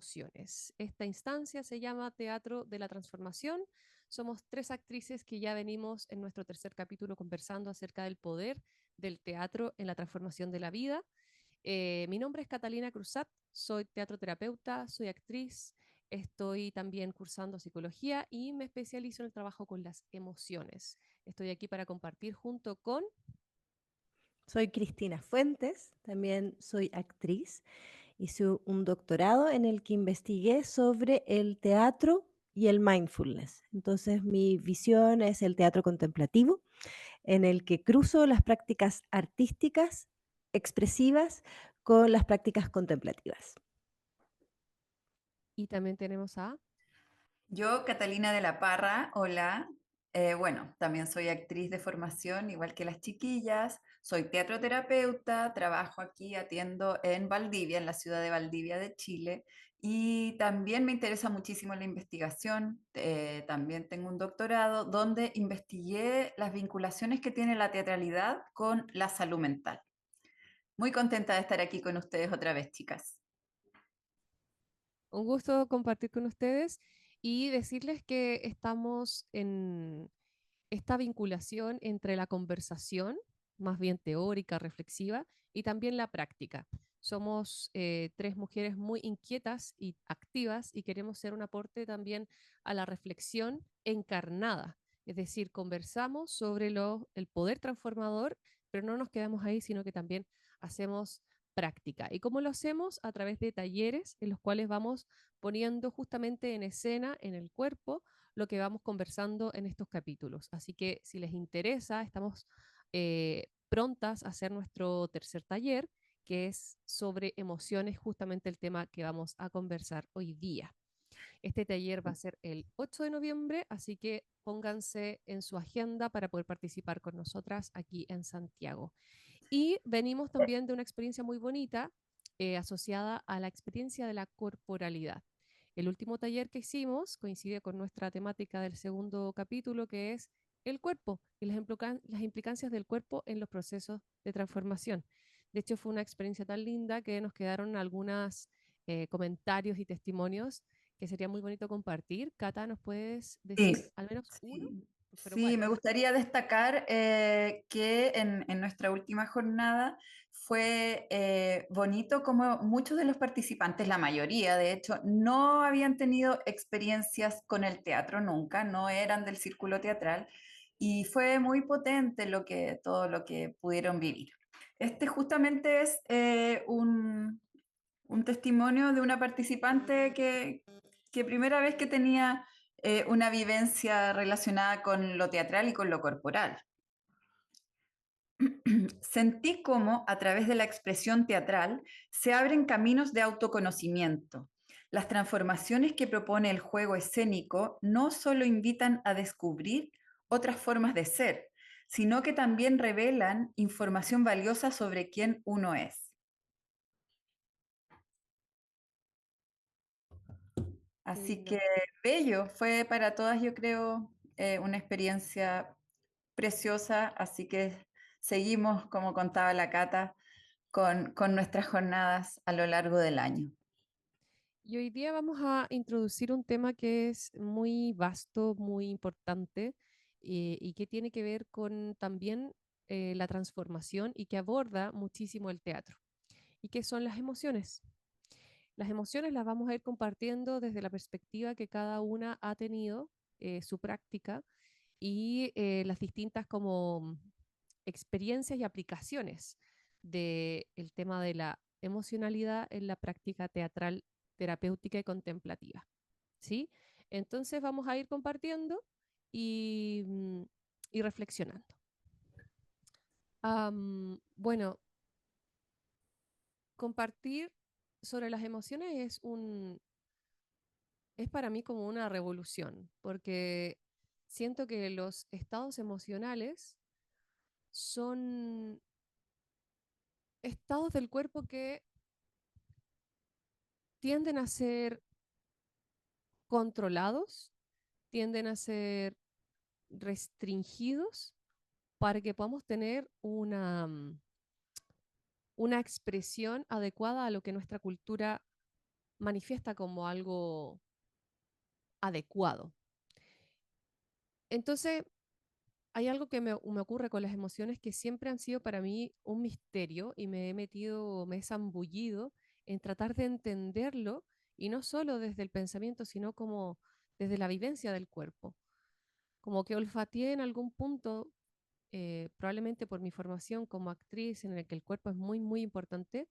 emociones. Esta instancia se llama Teatro de la Transformación. Somos tres actrices que ya venimos en nuestro tercer capítulo conversando acerca del poder del teatro en la transformación de la vida. Mi nombre es Catalina Cruzat, soy teatroterapeuta, soy actriz, estoy también cursando psicología y me especializo en el trabajo con las emociones. Estoy aquí para compartir junto con... Soy Cristina Fuentes, también soy actriz. Hice un doctorado en el que investigué sobre el teatro y el mindfulness. Entonces, mi visión es el teatro contemplativo, en el que cruzo las prácticas artísticas, expresivas, con las prácticas contemplativas. Y también tenemos a... Yo, Catalina de la Parra, hola. Bueno, también soy actriz de formación, igual que las chiquillas. Soy teatroterapeuta, trabajo aquí, atiendo en Valdivia, en la ciudad de Valdivia de Chile. Y también me interesa muchísimo la investigación. También tengo un doctorado donde investigué las vinculaciones que tiene la teatralidad con la salud mental. Muy contenta de estar aquí con ustedes otra vez, chicas. Un gusto compartir con ustedes y decirles que estamos en esta vinculación entre la conversación, más bien teórica, reflexiva, y también la práctica. Somos tres mujeres muy inquietas y activas y queremos ser un aporte también a la reflexión encarnada. Es decir, conversamos sobre el poder transformador, pero no nos quedamos ahí, sino que también hacemos práctica. ¿Y cómo lo hacemos? A través de talleres en los cuales vamos poniendo justamente en escena, en el cuerpo, lo que vamos conversando en estos capítulos. Así que si les interesa, estamos prontas a hacer nuestro tercer taller, que es sobre emociones, justamente el tema que vamos a conversar hoy día. Este taller va a ser el 8 de noviembre, así que pónganse en su agenda para poder participar con nosotras aquí en Santiago. Y venimos también de una experiencia muy bonita asociada a la experiencia de la corporalidad. El último taller que hicimos coincide con nuestra temática del segundo capítulo, que es el cuerpo y las implicancias del cuerpo en los procesos de transformación. De hecho, fue una experiencia tan linda que nos quedaron algunos comentarios y testimonios que sería muy bonito compartir. Cata, ¿nos puedes Sí, decir al menos uno? sí, Pero sí, me bueno, gustaría destacar que en nuestra última jornada fue bonito como muchos de los participantes, la mayoría de hecho, no habían tenido experiencias con el teatro nunca, no eran del círculo teatral y fue muy potente todo lo que pudieron vivir. Este justamente es un testimonio de una participante que primera vez que tenía una vivencia relacionada con lo teatral y con lo corporal. Sentí cómo, a través de la expresión teatral, se abren caminos de autoconocimiento. Las transformaciones que propone el juego escénico no solo invitan a descubrir otras formas de ser, sino que también revelan información valiosa sobre quién uno es. qué Así que lindo. bello, fue para todas, yo creo, una experiencia preciosa, así que seguimos, como contaba la Cata, con nuestras jornadas a lo largo del año. Y hoy día vamos a introducir un tema que es muy vasto, muy importante y que tiene que ver con también la transformación y que aborda muchísimo el teatro. ¿Y qué son las emociones? Las emociones las vamos a ir compartiendo desde la perspectiva que cada una ha tenido, su práctica y las distintas como experiencias y aplicaciones del tema de la emocionalidad en la práctica teatral, terapéutica y contemplativa. ¿Sí? Entonces vamos a ir compartiendo y, y reflexionando. Bueno, compartir sobre las emociones es para mí como una revolución, porque siento que los estados emocionales son estados del cuerpo que tienden a ser controlados, tienden a ser restringidos para que podamos tener una expresión adecuada a lo que nuestra cultura manifiesta como algo adecuado. Entonces, hay algo que me ocurre con las emociones que siempre han sido para mí un misterio y me he metido, me he zambullido en tratar de entenderlo y no solo desde el pensamiento, sino como desde la vivencia del cuerpo. Como que olfateé en algún punto, probablemente por mi formación como actriz, en el que el cuerpo es muy, muy importante,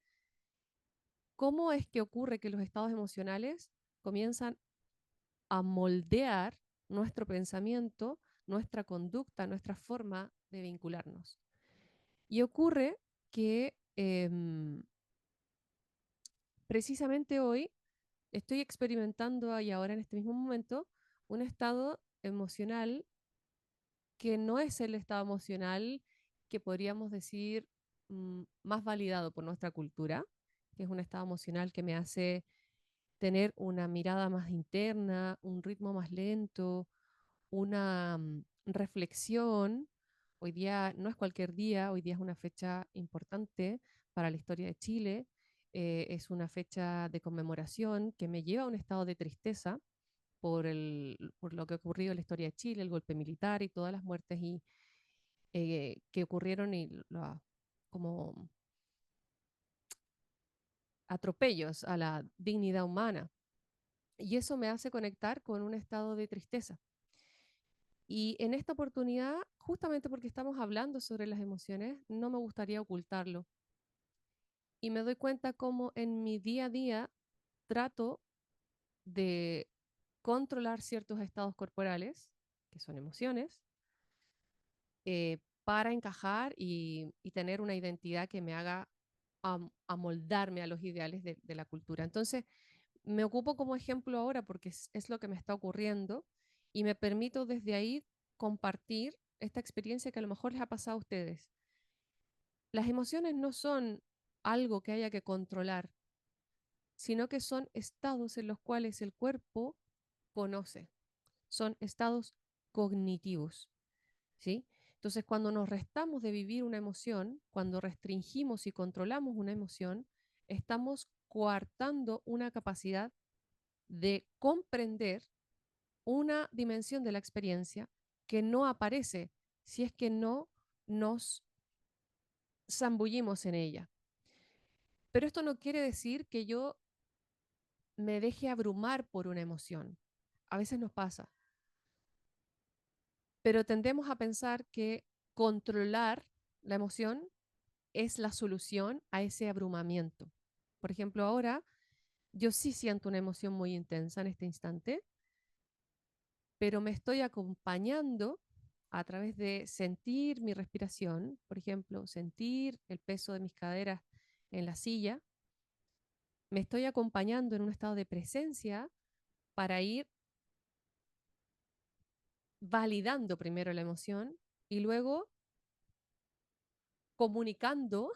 cómo es que ocurre que los estados emocionales comienzan a moldear nuestro pensamiento, nuestra conducta, nuestra forma de vincularnos. Y ocurre que precisamente hoy estoy experimentando y ahora en este mismo momento un estado emocional que no es el estado emocional que podríamos decir más validado por nuestra cultura, que es un estado emocional que me hace tener una mirada más interna, un ritmo más lento, una reflexión. Hoy día no es cualquier día, hoy día es una fecha importante para la historia de Chile, es una fecha de conmemoración que me lleva a un estado de tristeza por lo que ha ocurrido en la historia de Chile, el golpe militar y todas las muertes que ocurrieron y como atropellos a la dignidad humana. Y eso me hace conectar con un estado de tristeza. Y en esta oportunidad, justamente porque estamos hablando sobre las emociones, no me gustaría ocultarlo. Y me doy cuenta cómo en mi día a día trato de controlar ciertos estados corporales, que son emociones, para encajar y tener una identidad que me haga amoldarme a los ideales de la cultura. Entonces, me ocupo como ejemplo ahora porque es lo que me está ocurriendo y me permito desde ahí compartir esta experiencia que a lo mejor les ha pasado a ustedes. Las emociones no son algo que haya que controlar, sino que son estados en los cuales el cuerpo conoce, son estados cognitivos, ¿sí? Entonces, cuando nos restamos de vivir una emoción, cuando restringimos y controlamos una emoción, estamos coartando una capacidad de comprender una dimensión de la experiencia que no aparece si es que no nos zambullimos en ella. Pero esto no quiere decir que yo me deje abrumar por una emoción. A veces nos pasa, pero tendemos a pensar que controlar la emoción es la solución a ese abrumamiento. Por ejemplo, ahora yo sí siento una emoción muy intensa en este instante, pero me estoy acompañando a través de sentir mi respiración, por ejemplo, sentir el peso de mis caderas en la silla. Me estoy acompañando en un estado de presencia para ir validando primero la emoción y luego comunicando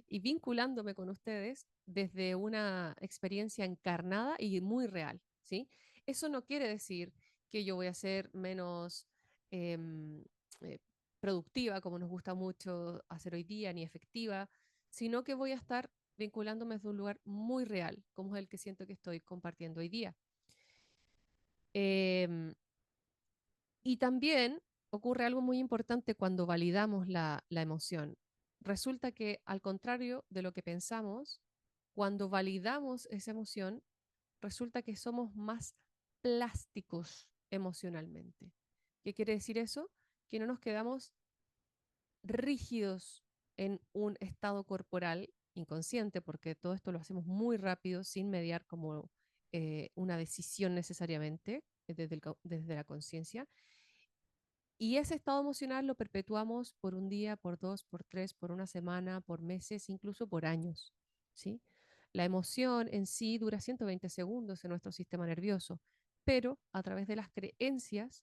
y vinculándome con ustedes desde una experiencia encarnada y muy real, ¿sí? Eso no quiere decir que yo voy a ser menos em, eh, productiva, como nos gusta mucho hacer hoy día, ni efectiva, sino que voy a estar vinculándome desde un lugar muy real, como es el que siento que estoy compartiendo hoy día. Em, y también ocurre algo muy importante cuando validamos la emoción. Resulta que, al contrario de lo que pensamos, cuando validamos esa emoción, resulta que somos más plásticos emocionalmente. ¿Qué quiere decir eso? Que no nos quedamos rígidos en un estado corporal inconsciente, porque todo esto lo hacemos muy rápido, sin mediar como una decisión necesariamente desde la conciencia, y ese estado emocional lo perpetuamos por un día, por dos, por tres, por una semana, por meses, incluso por años, ¿sí? La emoción en sí dura 120 segundos en nuestro sistema nervioso, pero a través de las creencias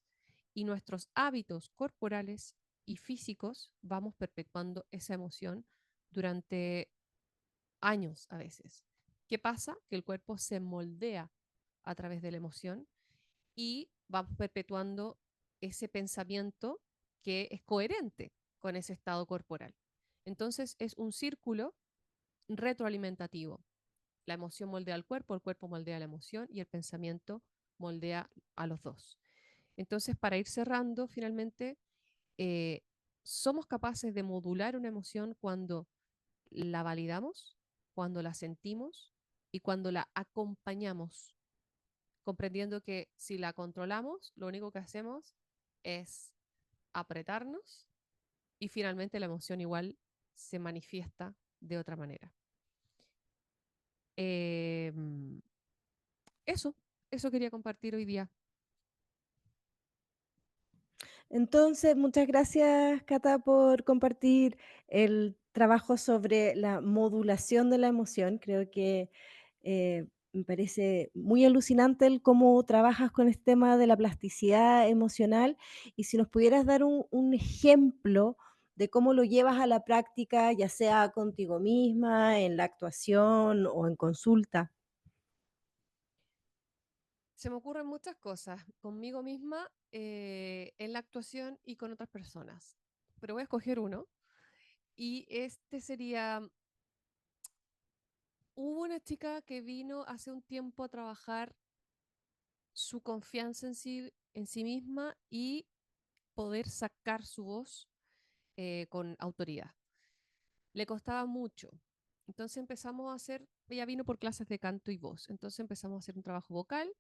y nuestros hábitos corporales y físicos vamos perpetuando esa emoción durante años a veces. ¿Qué pasa? Que el cuerpo se moldea a través de la emoción y vamos perpetuando ese pensamiento que es coherente con ese estado corporal. Entonces es un círculo retroalimentativo. La emoción moldea al cuerpo, el cuerpo moldea la emoción y el pensamiento moldea a los dos. Entonces, para ir cerrando, finalmente, eh, somos capaces de modular una emoción cuando la validamos, cuando la sentimos y cuando la acompañamos, comprendiendo que si la controlamos, lo único que hacemos es apretarnos y finalmente la emoción igual se manifiesta de otra manera. Eh, eso, eso quería compartir hoy día. Entonces, muchas gracias, Cata, por compartir el trabajo sobre la modulación de la emoción. Creo que me parece muy alucinante el cómo trabajas con este tema de la plasticidad emocional. Y si nos pudieras dar un ejemplo de cómo lo llevas a la práctica, ya sea contigo misma, en la actuación o en consulta. Se me ocurren muchas cosas conmigo misma, en la actuación y con otras personas, pero voy a escoger uno. Y este sería, hubo una chica que vino hace un tiempo a trabajar su confianza en sí misma y poder sacar su voz con autoridad. Le costaba mucho. Entonces empezamos a hacer, ella vino por clases de canto y voz, entonces empezamos a hacer un trabajo vocal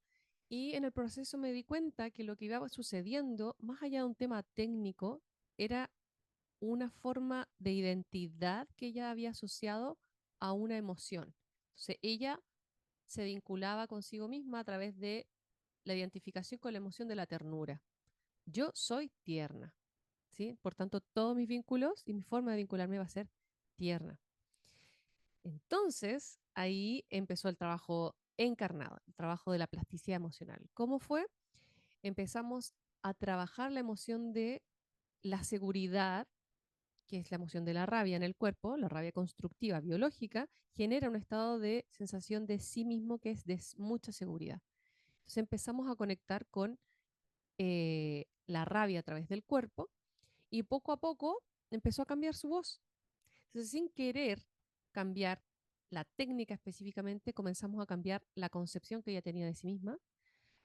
y en el proceso me di cuenta que lo que iba sucediendo, más allá de un tema técnico, era una forma de identidad que ella había asociado a una emoción. Entonces ella se vinculaba consigo misma a través de la identificación con la emoción de la ternura. Yo soy tierna, ¿sí? Por tanto, todos mis vínculos y mi forma de vincularme va a ser tierna. Entonces, ahí empezó el trabajo encarnado, el trabajo de la plasticidad emocional. ¿Cómo fue? Empezamos a trabajar la emoción de la seguridad, que es la emoción de la rabia en el cuerpo, la rabia constructiva biológica, genera un estado de sensación de sí mismo que es de mucha seguridad. Entonces empezamos a conectar con la rabia a través del cuerpo y poco a poco empezó a cambiar su voz. Entonces, sin querer cambiar la técnica específicamente, comenzamos a cambiar la concepción que ella tenía de sí misma,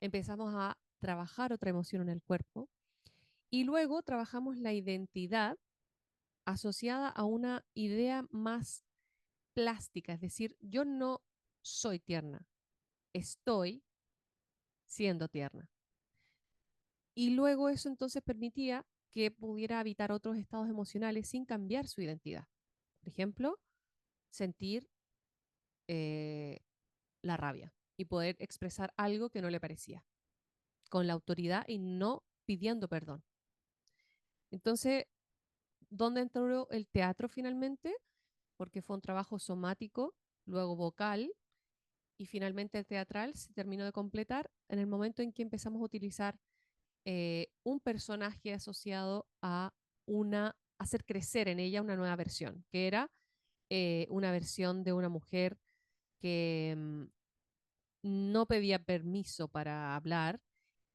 empezamos a trabajar otra emoción en el cuerpo y luego trabajamos la identidad asociada a una idea más plástica, es decir, yo no soy tierna, estoy siendo tierna. Y luego eso entonces permitía que pudiera habitar otros estados emocionales sin cambiar su identidad. Por ejemplo, sentir eh, la rabia y poder expresar algo que no le parecía, con la autoridad y no pidiendo perdón. Entonces, ¿dónde entró el teatro finalmente? Porque fue un trabajo somático, luego vocal y finalmente el teatral se terminó de completar en el momento en que empezamos a utilizar un personaje asociado a hacer crecer en ella una nueva versión, que era una versión de una mujer que no pedía permiso para hablar,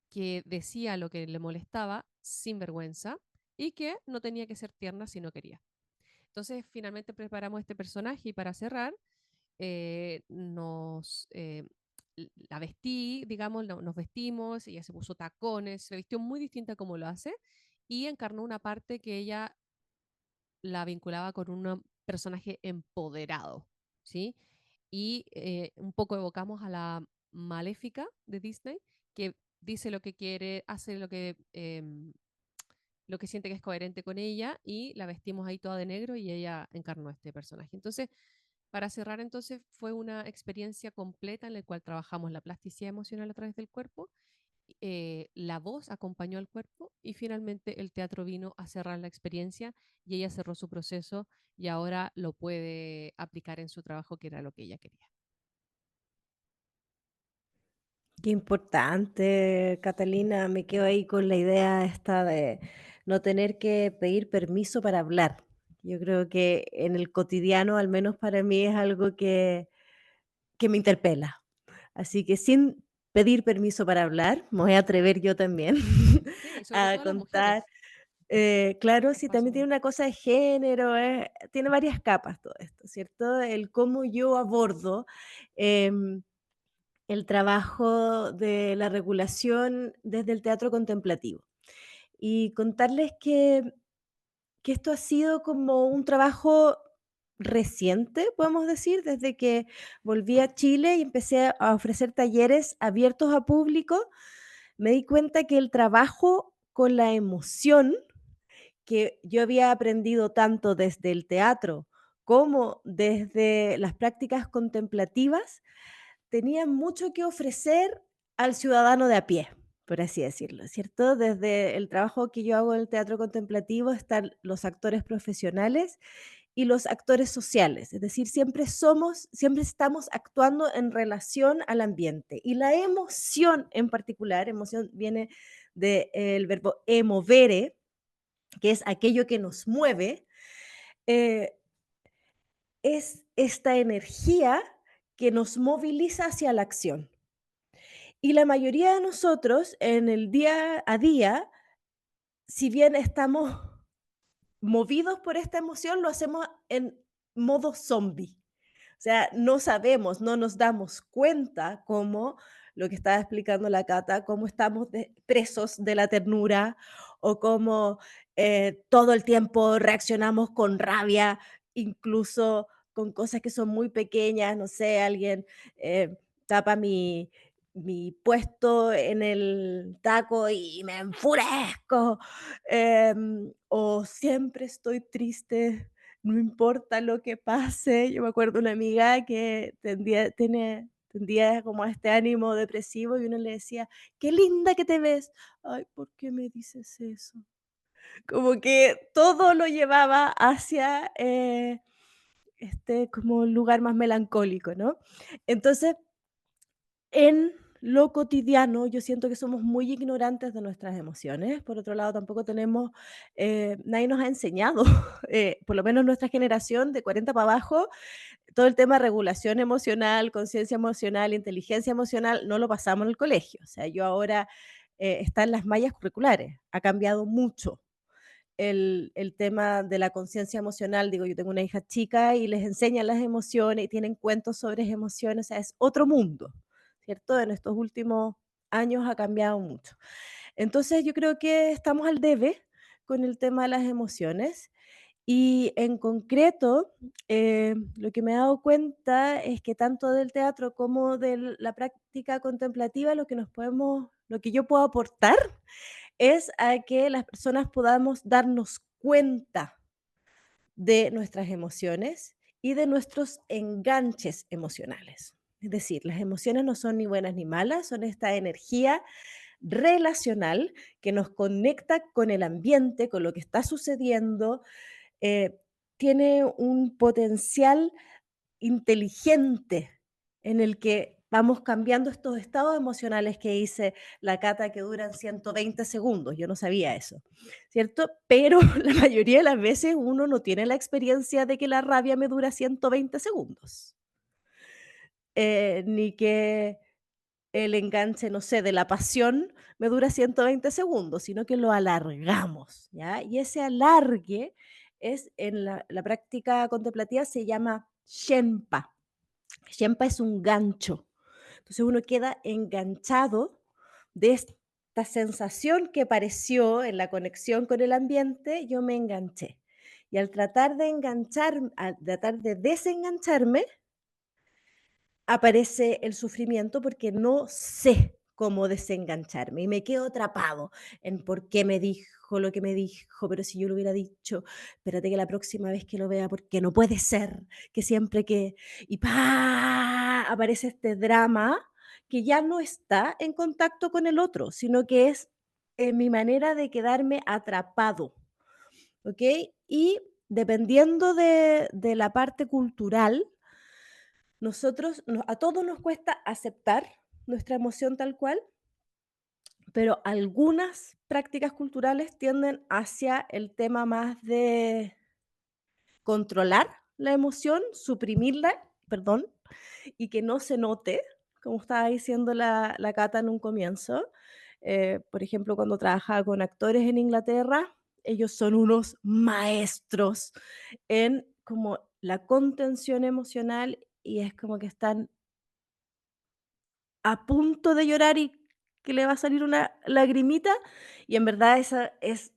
que decía lo que le molestaba sin vergüenza y que no tenía que ser tierna si no quería. Entonces, finalmente preparamos este personaje y para cerrar, la vestí, digamos, nos vestimos, ella se puso tacones, se vistió muy distinta como lo hace y encarnó una parte que ella la vinculaba con un personaje empoderado, ¿sí? Y un poco evocamos a la maléfica de Disney, que dice lo que quiere, hace lo que siente que es coherente con ella y la vestimos ahí toda de negro y ella encarnó a este personaje. Entonces, para cerrar, entonces, fue una experiencia completa en la cual trabajamos la plasticidad emocional a través del cuerpo, la voz acompañó al cuerpo y finalmente el teatro vino a cerrar la experiencia y ella cerró su proceso y ahora lo puede aplicar en su trabajo, que era lo que ella quería. Qué importante, Catalina. Me quedo ahí con la idea esta de no tener que pedir permiso para hablar. Yo creo que en el cotidiano, al menos para mí, es algo que me interpela. Así que sin pedir permiso para hablar, me voy a atrever yo también Sí, sobre a todo las contar mujeres. Claro, sí, más o también tiene menos. una cosa de género, tiene varias capas todo esto, ¿cierto? El cómo yo abordo em, el trabajo de la regulación desde el teatro contemplativo. Y contarles que esto ha sido como un trabajo reciente, podemos decir, desde que volví a Chile y empecé a ofrecer talleres abiertos a público, me di cuenta que el trabajo con la emoción que yo había aprendido tanto desde el teatro como desde las prácticas contemplativas, tenía mucho que ofrecer al ciudadano de a pie, por así decirlo, ¿cierto? Desde el trabajo que yo hago en el teatro contemplativo están los actores profesionales y los actores sociales, es decir, siempre estamos actuando en relación al ambiente. Y la emoción en particular, emoción viene del verbo emovere, que es aquello que nos mueve, eh, es esta energía que nos moviliza hacia la acción. Y la mayoría de nosotros en el día a día, si bien estamos movidos por esta emoción, lo hacemos en modo zombie. O sea, no sabemos, no nos damos cuenta cómo, lo que estaba explicando la Cata, cómo estamos presos de la ternura o cómo todo el tiempo reaccionamos con rabia, incluso con cosas que son muy pequeñas, no sé, alguien tapa mi puesto en el taco y me enfurezco, o siempre estoy triste, no importa lo que pase. Yo me acuerdo una amiga que tendía como a este ánimo depresivo y uno le decía: "Qué linda que te ves". "Ay, ¿por qué me dices eso?". Como que todo lo llevaba hacia, este como lugar más melancólico, ¿no? Entonces, en lo cotidiano, yo siento que somos muy ignorantes de nuestras emociones. Por otro lado, tampoco tenemos, nadie nos ha enseñado, por lo menos nuestra generación de 40 para abajo, todo el tema de regulación emocional, conciencia emocional, inteligencia emocional, no lo pasamos en el colegio. O sea, yo ahora está en las mallas curriculares, ha cambiado mucho el tema de la conciencia emocional. Digo, yo tengo una hija chica y les enseñan las emociones y tienen cuentos sobre emociones, o sea, es otro mundo, ¿cierto? En estos últimos años ha cambiado mucho. Entonces, yo creo que estamos al debe con el tema de las emociones y en concreto, lo que me he dado cuenta es que tanto del teatro como de la práctica contemplativa, lo que yo puedo aportar es a que las personas podamos darnos cuenta de nuestras emociones y de nuestros enganches emocionales. Es decir, las emociones no son ni buenas ni malas, son esta energía relacional que nos conecta con el ambiente, con lo que está sucediendo, eh, tiene un potencial inteligente en el que vamos cambiando estos estados emocionales que dice la Cata que duran 120 segundos. Yo no sabía eso, ¿cierto? Pero la mayoría de las veces uno no tiene la experiencia de que la rabia me dura 120 segundos, ni que el enganche, no sé, de la pasión me dura 120 segundos, sino que lo alargamos, ¿ya? Y ese alargue es en la práctica contemplativa se llama Shenpa. Shenpa es un gancho. Entonces uno queda enganchado de esta sensación que apareció en la conexión con el ambiente, yo me enganché. Y al tratar de desengancharme, aparece el sufrimiento porque no sé cómo desengancharme y me quedo atrapado en por qué me dijo lo que me dijo, pero si yo lo hubiera dicho, espérate que la próxima vez que lo vea, porque no puede ser que siempre que... Y ¡pa! Aparece este drama que ya no está en contacto con el otro, sino que es mi manera de quedarme atrapado, ¿ok? Y dependiendo de la parte cultural, a todos nos cuesta aceptar nuestra emoción tal cual, pero algunas prácticas culturales tienden hacia el tema más de controlar la emoción, suprimirla, perdón, y que no se note, como estaba diciendo la Cata en un comienzo. Por ejemplo, cuando trabajaba con actores en Inglaterra, ellos son unos maestros en como la contención emocional y es como que están a punto de llorar y que le va a salir una lagrimita, y en verdad esa es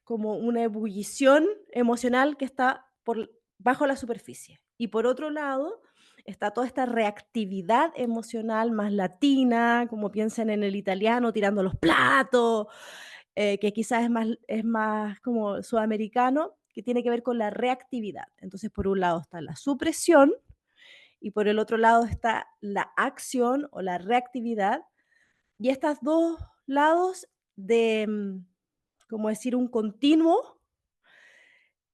como una ebullición emocional que está bajo la superficie. Y por otro lado, está toda esta reactividad emocional más latina, como piensan en el italiano tirando los platos, que quizás es más como sudamericano, que tiene que ver con la reactividad. Entonces, por un lado está la supresión, y por el otro lado está la acción o la reactividad. Y estos dos lados de, como decir, un continuo,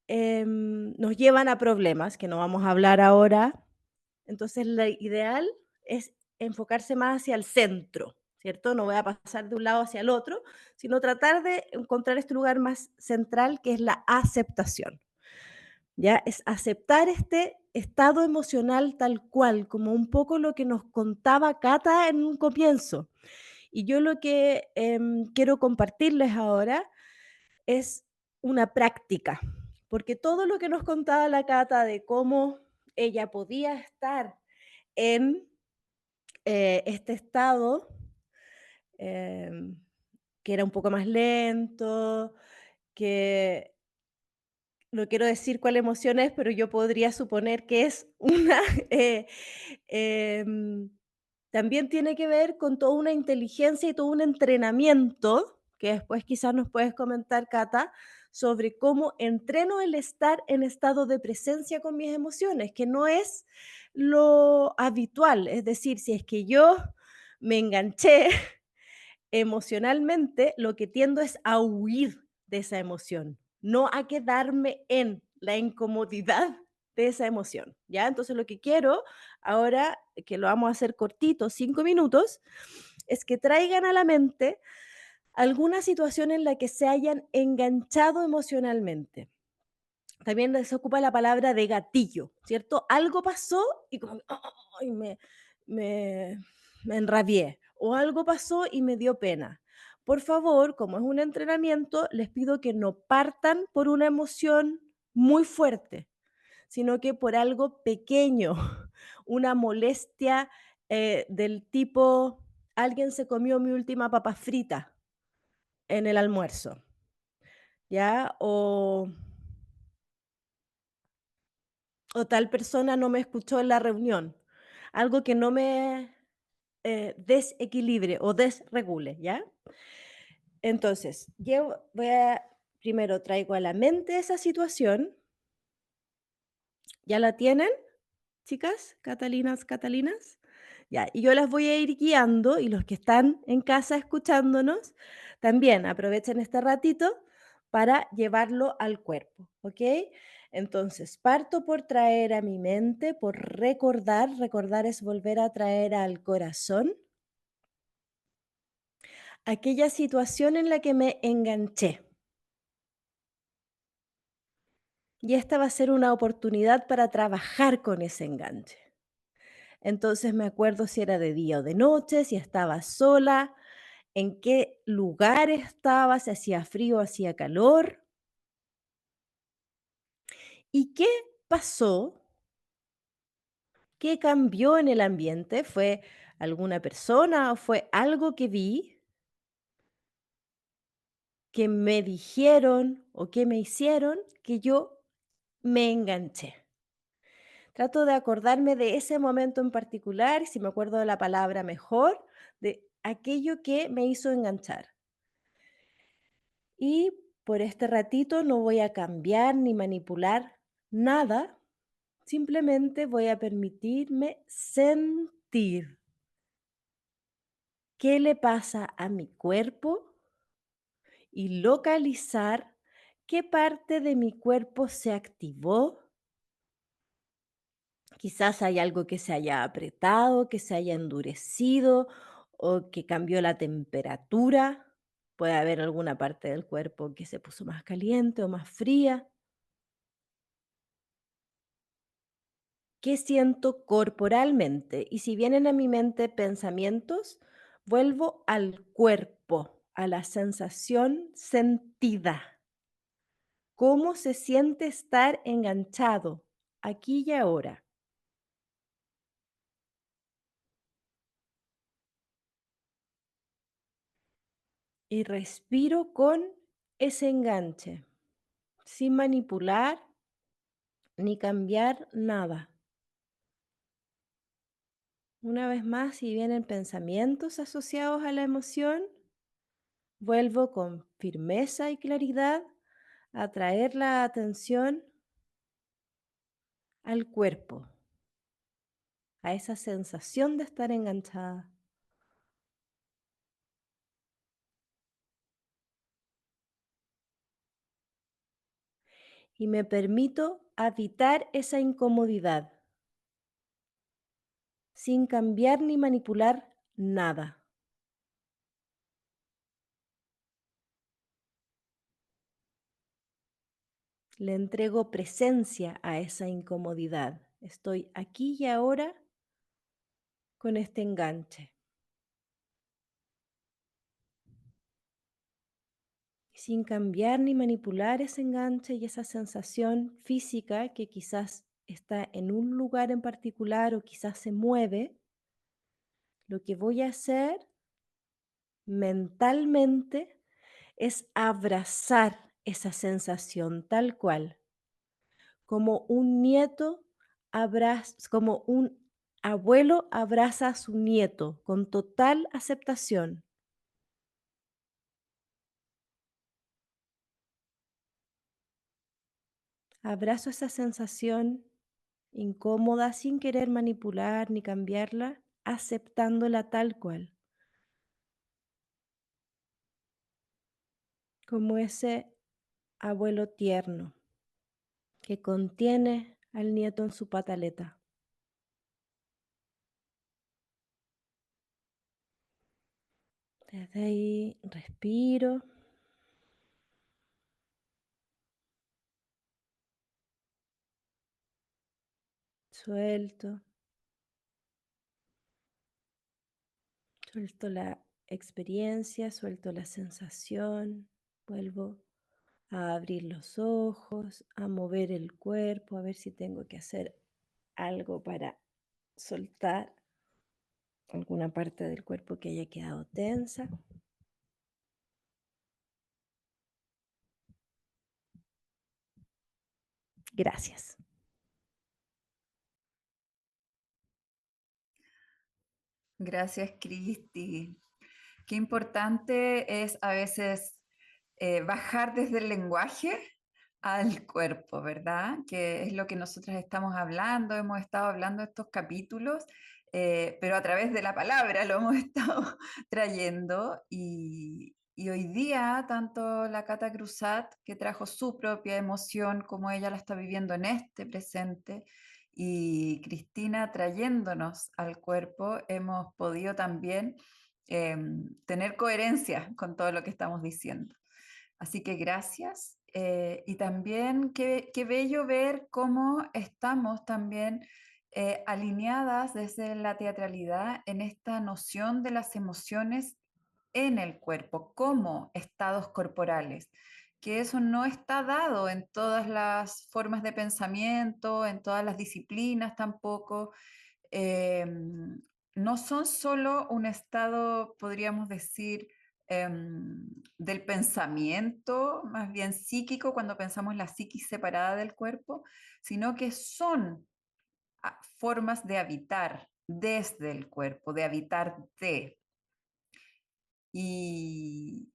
nos llevan a problemas que no vamos a hablar ahora. Entonces, lo ideal es enfocarse más hacia el centro, ¿cierto? No voy a pasar de un lado hacia el otro, sino tratar de encontrar este lugar más central que es la aceptación. ¿Ya? Es aceptar este estado emocional tal cual, como un poco lo que nos contaba Cata en un comienzo. Y yo lo que quiero compartirles ahora es una práctica, porque todo lo que nos contaba la Cata de cómo ella podía estar en este estado, em, que era un poco más lento, que no quiero decir cuál emoción es, pero yo podría suponer que es una, eh, em, también tiene que ver con toda una inteligencia y todo un entrenamiento, que después quizás nos puedes comentar, Cata, sobre cómo entreno el estar en estado de presencia con mis emociones, que no es lo habitual. Es decir, si es que yo me enganché emocionalmente, lo que tiendo es a huir de esa emoción, no a quedarme en la incomodidad de esa emoción, ¿ya? Entonces, lo que quiero ahora, que lo vamos a hacer cortito, 5 minutos, es que traigan a la mente alguna situación en la que se hayan enganchado emocionalmente. También se ocupa la palabra de gatillo, ¿cierto? Algo pasó y como, ¡ay! Me, me enrabié. O algo pasó y me dio pena. Por favor, como es un entrenamiento, les pido que no partan por una emoción muy fuerte, sino que por algo pequeño, una molestia del tipo, alguien se comió mi última papa frita en el almuerzo, ¿ya? O tal persona no me escuchó en la reunión. Algo que no me desequilibre o desregule, ¿ya? Entonces, yo primero traigo a la mente esa situación. ¿Ya la tienen, chicas? Catalinas, Catalinas. Ya, y yo las voy a ir guiando y los que están en casa escuchándonos, también aprovechen este ratito para llevarlo al cuerpo, ¿ok? Entonces, parto por traer a mi mente, por recordar, recordar es volver a traer al corazón aquella situación en la que me enganché. Y esta va a ser una oportunidad para trabajar con ese enganche. Entonces me acuerdo si era de día o de noche, si estaba sola, en qué lugar estaba, si hacía frío o hacía calor. ¿Y qué pasó? ¿Qué cambió en el ambiente? ¿Fue alguna persona o fue algo que vi, que me dijeron o que me hicieron que yo me enganché? Trato de acordarme de ese momento en particular, si me acuerdo de la palabra mejor, de aquello que me hizo enganchar. Y por este ratito no voy a cambiar ni manipular nada, simplemente voy a permitirme sentir qué le pasa a mi cuerpo y localizar qué parte de mi cuerpo se activó. Quizás hay algo que se haya apretado, que se haya endurecido o que cambió la temperatura. Puede haber alguna parte del cuerpo que se puso más caliente o más fría. ¿Qué siento corporalmente? Y si vienen a mi mente pensamientos, vuelvo al cuerpo, a la sensación sentida. ¿Cómo se siente estar enganchado aquí y ahora? Y respiro con ese enganche, sin manipular ni cambiar nada. Una vez más, si vienen pensamientos asociados a la emoción, vuelvo con firmeza y claridad a traer la atención al cuerpo, a esa sensación de estar enganchada. Y me permito habitar esa incomodidad sin cambiar ni manipular nada. Le entrego presencia a esa incomodidad. Estoy aquí y ahora con este enganche. Sin cambiar ni manipular ese enganche y esa sensación física que quizás está en un lugar en particular o quizás se mueve, lo que voy a hacer mentalmente es abrazar esa sensación tal cual, como un nieto abraza, como un abuelo abraza a su nieto con total aceptación. Abrazo esa sensación incómoda sin querer manipular ni cambiarla, aceptándola tal cual, como ese abuelo tierno que contiene al nieto en su pataleta. Desde ahí respiro, suelto, suelto la experiencia, suelto la sensación, vuelvo a abrir los ojos, a mover el cuerpo, a ver si tengo que hacer algo para soltar alguna parte del cuerpo que haya quedado tensa. Gracias. Gracias, Cristi. Qué importante es a veces bajar desde el lenguaje al cuerpo, ¿verdad? Que es lo que nosotras estamos hablando, hemos estado hablando estos capítulos, pero a través de la palabra lo hemos estado trayendo y hoy día tanto la Cata Cruzat, que trajo su propia emoción, como ella la está viviendo en este presente, y Cristina trayéndonos al cuerpo, hemos podido también tener coherencia con todo lo que estamos diciendo. Así que gracias. Y también qué bello ver cómo estamos también alineadas desde la teatralidad en esta noción de las emociones en el cuerpo, como estados corporales, que eso no está dado en todas las formas de pensamiento, en todas las disciplinas tampoco. No son solo un estado, podríamos decir, del pensamiento, más bien psíquico, cuando pensamos la psiquis separada del cuerpo, sino que son formas de habitar desde el cuerpo, de habitar de. Y,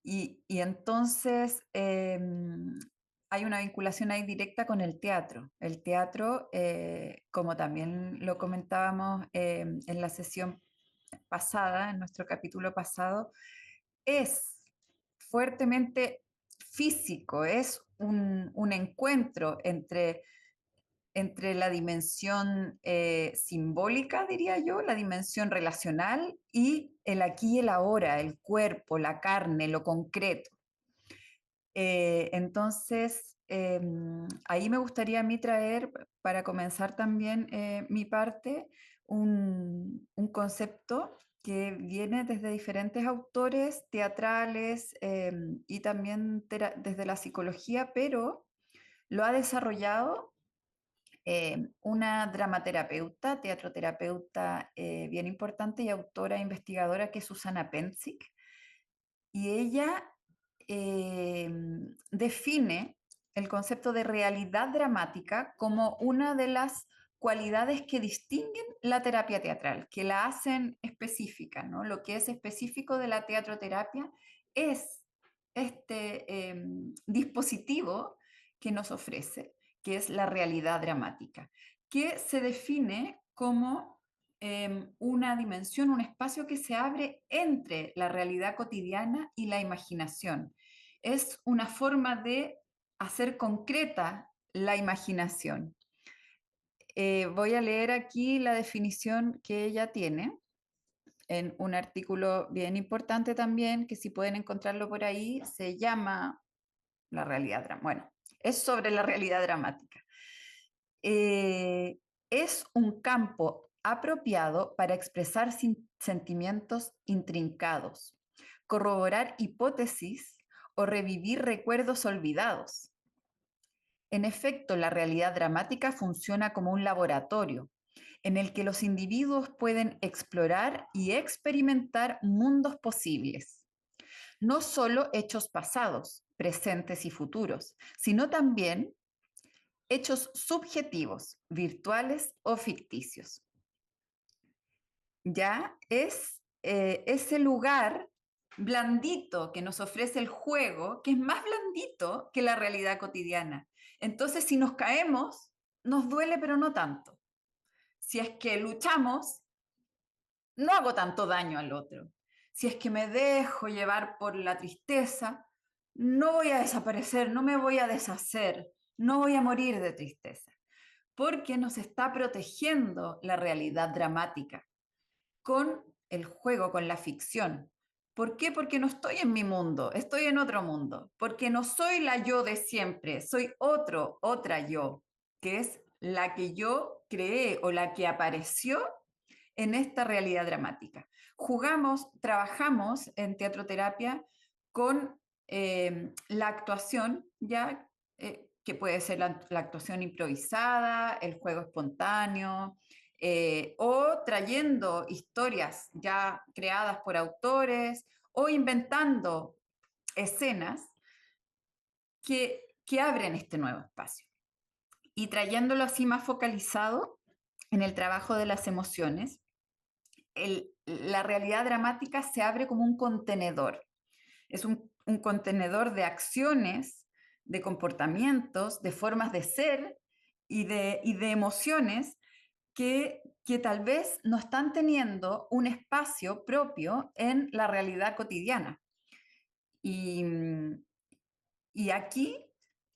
y entonces hay una vinculación ahí directa con el teatro. El teatro, como también lo comentábamos en la sesión pasada, en nuestro capítulo pasado, es fuertemente físico, es un encuentro entre la dimensión simbólica, diría yo, la dimensión relacional y el aquí y el ahora, el cuerpo, la carne, lo concreto. Entonces, ahí me gustaría a mí traer, para comenzar también mi parte, un concepto que viene desde diferentes autores teatrales y también desde la psicología, pero lo ha desarrollado una dramaterapeuta, teatroterapeuta bien importante y autora e investigadora que es Susana Penzic, y ella define el concepto de realidad dramática como una de las cualidades que distinguen la terapia teatral, que la hacen específica, ¿no? Lo que es específico de la teatroterapia es este dispositivo que nos ofrece, que es la realidad dramática, que se define como una dimensión, un espacio que se abre entre la realidad cotidiana y la imaginación. Es una forma de hacer concreta la imaginación. Voy a leer aquí la definición que ella tiene en un artículo bien importante también, que si pueden encontrarlo por ahí, se llama la realidad dramática. Bueno, es sobre la realidad dramática. Es un campo apropiado para expresar sentimientos intrincados, corroborar hipótesis o revivir recuerdos olvidados. En efecto, la realidad dramática funciona como un laboratorio en el que los individuos pueden explorar y experimentar mundos posibles, no solo hechos pasados, presentes y futuros, sino también hechos subjetivos, virtuales o ficticios. Ya es ese lugar blandito que nos ofrece el juego, que es más blandito que la realidad cotidiana. Entonces, si nos caemos, nos duele, pero no tanto. Si es que luchamos, no hago tanto daño al otro. Si es que me dejo llevar por la tristeza, no voy a desaparecer, no me voy a deshacer, no voy a morir de tristeza, porque nos está protegiendo la realidad dramática con el juego, con la ficción. ¿Por qué? Porque no estoy en mi mundo, estoy en otro mundo, porque no soy la yo de siempre, soy otra yo, que es la que yo creé o la que apareció en esta realidad dramática. Trabajamos en teatroterapia con la actuación, ya que puede ser la actuación improvisada, el juego espontáneo, o trayendo historias ya creadas por autores o inventando escenas que abren este nuevo espacio y trayéndolo así más focalizado en el trabajo de las emociones. La realidad dramática se abre como un contenedor. Es un contenedor de acciones, de comportamientos, de formas de ser y de emociones que tal vez no están teniendo un espacio propio en la realidad cotidiana. Y, y aquí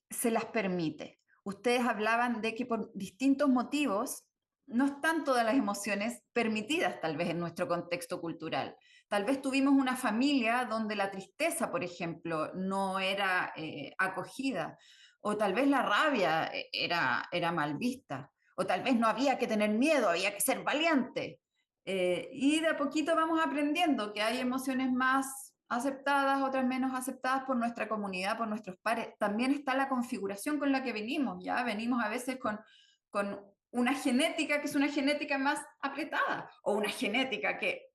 se las permite. Ustedes hablaban de que por distintos motivos no están todas las emociones permitidas tal vez en nuestro contexto cultural. Tal vez tuvimos una familia donde la tristeza, por ejemplo, no era acogida, o tal vez la rabia era mal vista, o tal vez no había que tener miedo, había que ser valiente. Y de a poquito vamos aprendiendo que hay emociones más aceptadas, otras menos aceptadas por nuestra comunidad, por nuestros pares. También está la configuración con la que venimos, ¿ya? Venimos a veces con una genética que es una genética más apretada, o una genética que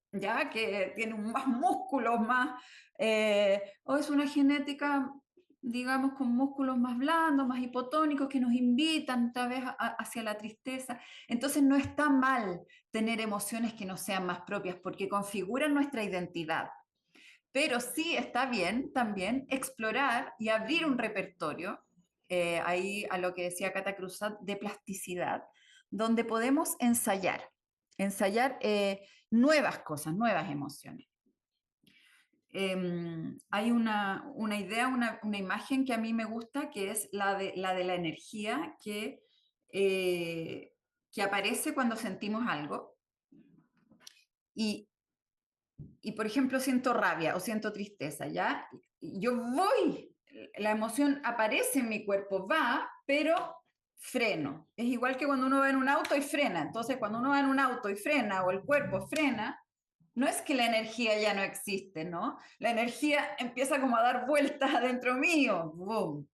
tiene más músculos, o es una genética, digamos, con músculos más blandos, más hipotónicos, que nos invitan tal vez hacia la tristeza. Entonces no está mal tener emociones que no sean más propias, porque configuran nuestra identidad. Pero sí está bien también explorar y abrir un repertorio, ahí a lo que decía Cata Cruzat, de plasticidad, donde podemos ensayar nuevas cosas, nuevas emociones. Hay una idea, una imagen que a mí me gusta, que es la de la energía que aparece cuando sentimos algo. Y, por ejemplo, siento rabia o siento tristeza, ¿ya? Yo voy, la emoción aparece en mi cuerpo, va, pero freno. Es igual que cuando uno va en un auto y frena. Entonces, cuando uno va en un auto y frena o el cuerpo frena, no es que la energía ya no existe, ¿no? La energía empieza como a dar vueltas adentro mío. ¡Bum!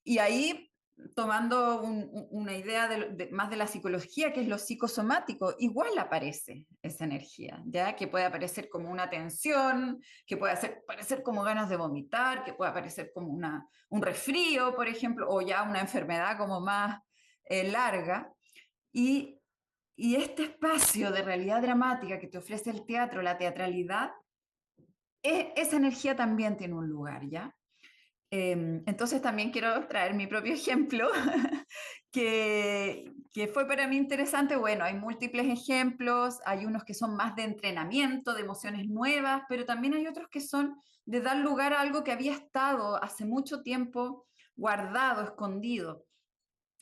Y ahí, tomando una idea más de la psicología, que es lo psicosomático, igual aparece esa energía, ¿ya? Que puede aparecer como una tensión, que puede aparecer como ganas de vomitar, que puede aparecer como un resfrío, por ejemplo, o ya una enfermedad como más larga. Y, y este espacio de realidad dramática que te ofrece el teatro, la teatralidad, esa energía también tiene un lugar, ¿ya? Entonces también quiero traer mi propio ejemplo, que fue para mí interesante. Bueno, hay múltiples ejemplos, hay unos que son más de entrenamiento, de emociones nuevas, pero también hay otros que son de dar lugar a algo que había estado hace mucho tiempo guardado, escondido.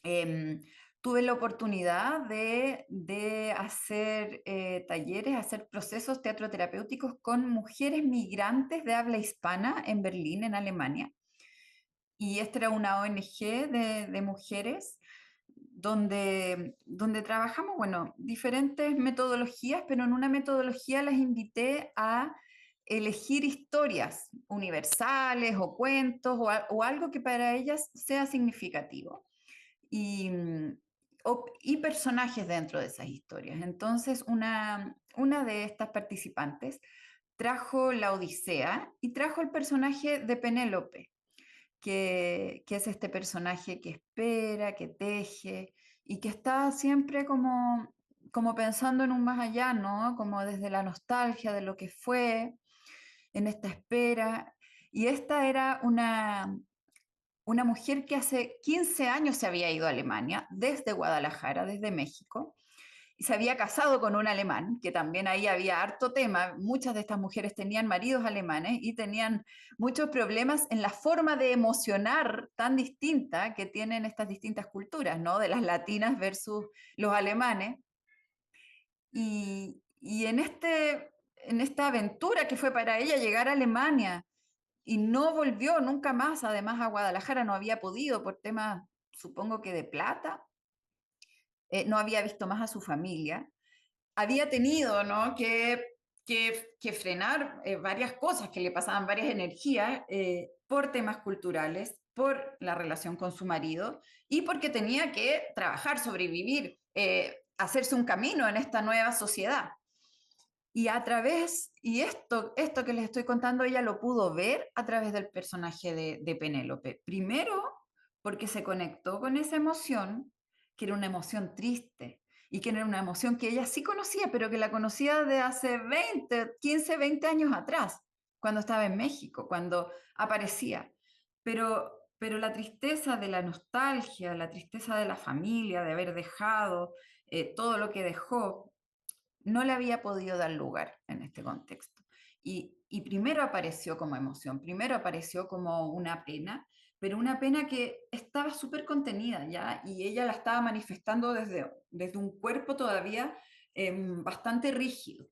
Em, Tuve la oportunidad de hacer talleres, hacer procesos teatroterapéuticos con mujeres migrantes de habla hispana en Berlín, en Alemania. Y esta era una ONG de mujeres donde trabajamos, bueno, diferentes metodologías, pero en una metodología las invité a elegir historias universales o cuentos o algo que para ellas sea significativo y, y personajes dentro de esas historias. Entonces, una de estas participantes trajo la Odisea y trajo el personaje de Penélope, que es este personaje que espera, que teje y que está siempre como pensando en un más allá, ¿no? Como desde la nostalgia de lo que fue, en esta espera. Y esta era una mujer que hace 15 años se había ido a Alemania, desde Guadalajara, desde México, y se había casado con un alemán, que también ahí había harto tema. Muchas de estas mujeres tenían maridos alemanes y tenían muchos problemas en la forma de emocionar tan distinta que tienen estas distintas culturas, ¿no? De las latinas versus los alemanes. Y en esta aventura que fue para ella llegar a Alemania y no volvió nunca más, además a Guadalajara no había podido por temas, supongo que de plata, no había visto más a su familia, había tenido, ¿no? que frenar varias cosas que le pasaban, varias energías, por temas culturales, por la relación con su marido y porque tenía que trabajar, sobrevivir, hacerse un camino en esta nueva sociedad. Y y esto que les estoy contando, ella lo pudo ver a través del personaje de Penélope. Primero, porque se conectó con esa emoción, que era una emoción triste, y que era una emoción que ella sí conocía, pero que la conocía de hace 15, 20 años atrás, cuando estaba en México, cuando aparecía. Pero la tristeza de la nostalgia, la tristeza de la familia, de haber dejado todo lo que dejó, no le había podido dar lugar en este contexto. Y primero apareció como emoción, primero apareció como una pena, pero una pena que estaba súper contenida ya, y ella la estaba manifestando desde un cuerpo todavía bastante rígido.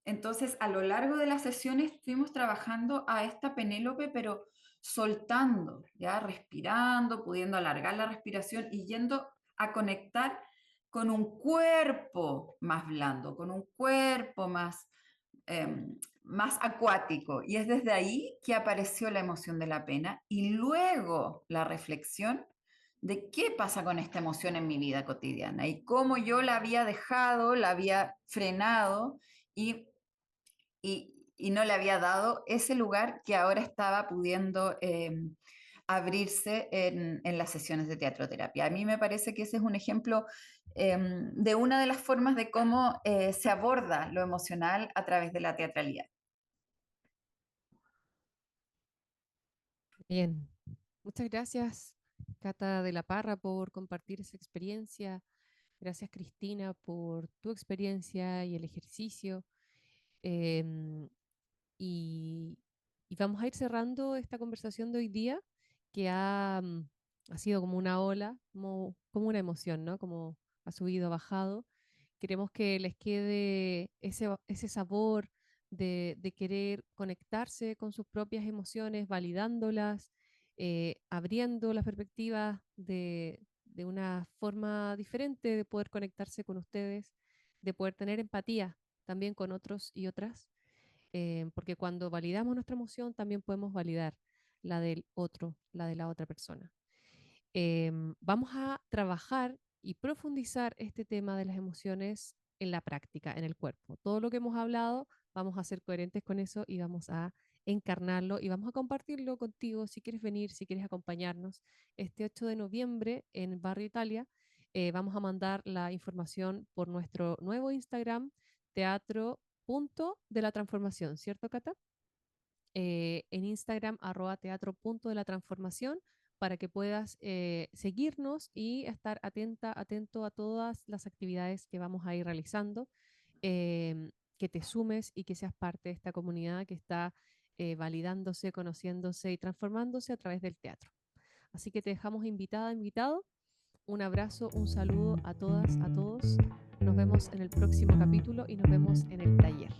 Entonces, a lo largo de las sesiones estuvimos trabajando a esta Penélope, pero soltando, ya respirando, pudiendo alargar la respiración y yendo a conectar con un cuerpo más blando, con un cuerpo más acuático. Y es desde ahí que apareció la emoción de la pena y luego la reflexión de qué pasa con esta emoción en mi vida cotidiana y cómo yo la había dejado, la había frenado y, y no le había dado ese lugar que ahora estaba pudiendo abrirse en las sesiones de teatroterapia. A mí me parece que ese es un ejemplo de una de las formas de cómo se aborda lo emocional a través de la teatralidad. Bien, muchas gracias, Cata de la Parra, por compartir esa experiencia. Gracias, Cristina, por tu experiencia y el ejercicio. Em, y, y vamos a ir cerrando esta conversación de hoy día, que ha sido como una ola, como una emoción, ¿no? Como ha subido, ha bajado. Queremos que les quede ese sabor de querer conectarse con sus propias emociones, validándolas, abriendo las perspectivas de una forma diferente de poder conectarse con ustedes, de poder tener empatía también con otros y otras, porque cuando validamos nuestra emoción también podemos validar la del otro, la de la otra persona. Vamos a trabajar y profundizar este tema de las emociones en la práctica, en el cuerpo. Todo lo que hemos hablado, vamos a ser coherentes con eso y vamos a encarnarlo y vamos a compartirlo contigo si quieres venir, si quieres acompañarnos. Este 8 de noviembre en Barrio Italia vamos a mandar la información por nuestro nuevo Instagram, teatro.delatransformación, ¿cierto, Cata? En Instagram, @teatro.delatransformación, para que puedas seguirnos y estar atento a todas las actividades que vamos a ir realizando, que te sumes y que seas parte de esta comunidad que está validándose, conociéndose y transformándose a través del teatro. Así que te dejamos invitada, invitado. Un abrazo, un saludo a todas, a todos. Nos vemos en el próximo capítulo y nos vemos en el taller.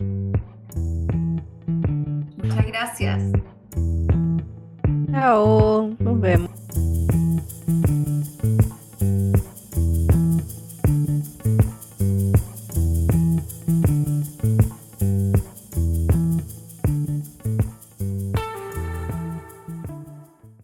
Muchas gracias. Chao, nos vemos.